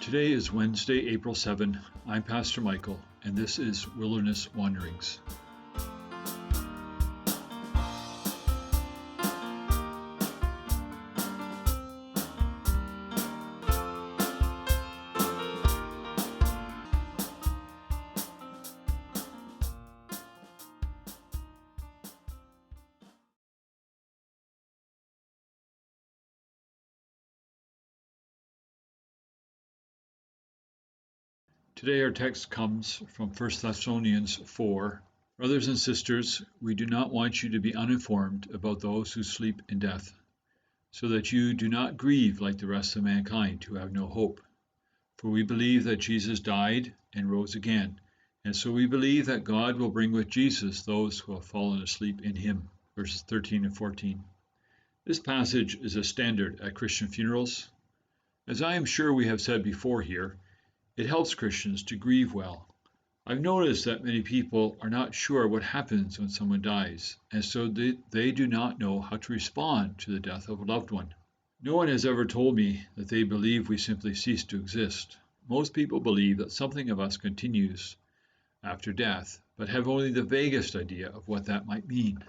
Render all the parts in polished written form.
Today is Wednesday, April 7. I'm Pastor Michael, and this is Wilderness Wanderings. Today our text comes from 1 Thessalonians 4. Brothers and sisters, we do not want you to be uninformed about those who sleep in death, so that you do not grieve like the rest of mankind who have no hope. For we believe that Jesus died and rose again, and so we believe that God will bring with Jesus those who have fallen asleep in him. Verses 13 and 14. This passage is a standard at Christian funerals. As I am sure we have said before here, it helps Christians to grieve well. I've noticed that many people are not sure what happens when someone dies, and so they do not know how to respond to the death of a loved one. No one has ever told me that they believe we simply cease to exist. Most people believe that something of us continues after death, but have only the vaguest idea of what that might mean.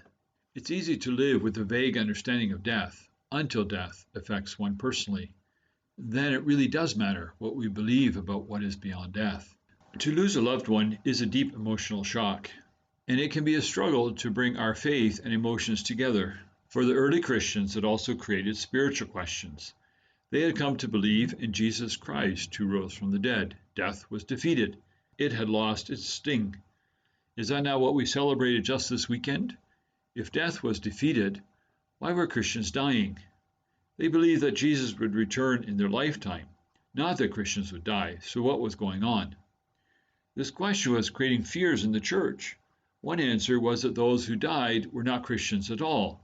It's easy to live with a vague understanding of death until death affects one personally. Then it really does matter what we believe about what is beyond death. To lose a loved one is a deep emotional shock, and it can be a struggle to bring our faith and emotions together. For the early Christians, it also created spiritual questions. They had come to believe in Jesus Christ, who rose from the dead. Death was defeated. It had lost its sting. Is that not what we celebrated just this weekend? If death was defeated, why were Christians dying? They believed that Jesus would return in their lifetime, not that Christians would die. So what was going on? This question was creating fears in the church. One answer was that those who died were not Christians at all.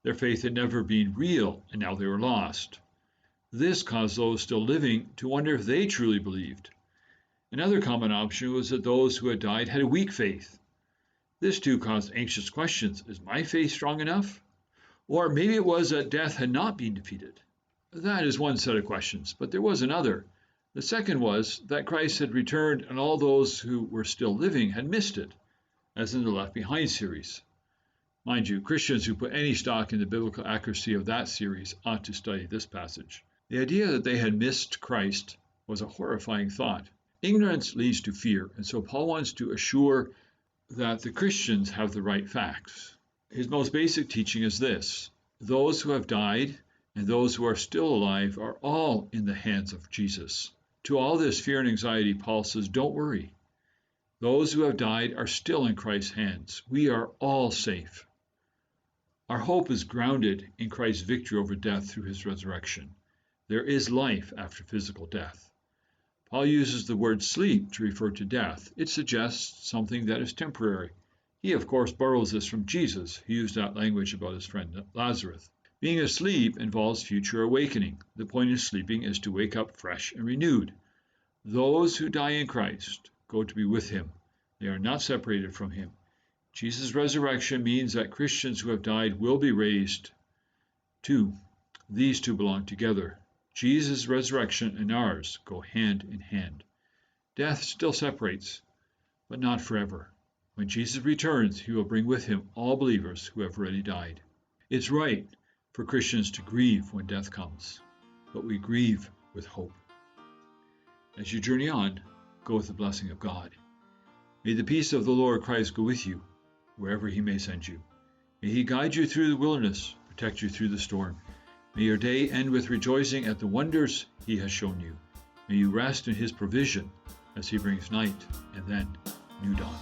Their faith had never been real, and now they were lost. This caused those still living to wonder if they truly believed. Another common option was that those who had died had a weak faith. This too caused anxious questions. Is my faith strong enough? Or maybe it was that death had not been defeated. That is one set of questions, but there was another. The second was that Christ had returned and all those who were still living had missed it, as in the Left Behind series. Mind you, Christians who put any stock in the biblical accuracy of that series ought to study this passage. The idea that they had missed Christ was a horrifying thought. Ignorance leads to fear, and so Paul wants to assure that the Christians have the right facts. His most basic teaching is this: those who have died and those who are still alive are all in the hands of Jesus. To all this fear and anxiety, Paul says, don't worry. Those who have died are still in Christ's hands. We are all safe. Our hope is grounded in Christ's victory over death through his resurrection. There is life after physical death. Paul uses the word sleep to refer to death. It suggests something that is temporary. He, of course, borrows this from Jesus, who used that language about his friend Lazarus. Being asleep involves future awakening. The point of sleeping is to wake up fresh and renewed. Those who die in Christ go to be with him. They are not separated from him. Jesus' resurrection means that Christians who have died will be raised too. These two belong together. Jesus' resurrection and ours go hand in hand. Death still separates, but not forever. When Jesus returns, he will bring with him all believers who have already died. It's right for Christians to grieve when death comes, but we grieve with hope. As you journey on, go with the blessing of God. May the peace of the Lord Christ go with you, wherever he may send you. May he guide you through the wilderness, protect you through the storm. May your day end with rejoicing at the wonders he has shown you. May you rest in his provision as he brings night and then new dawn.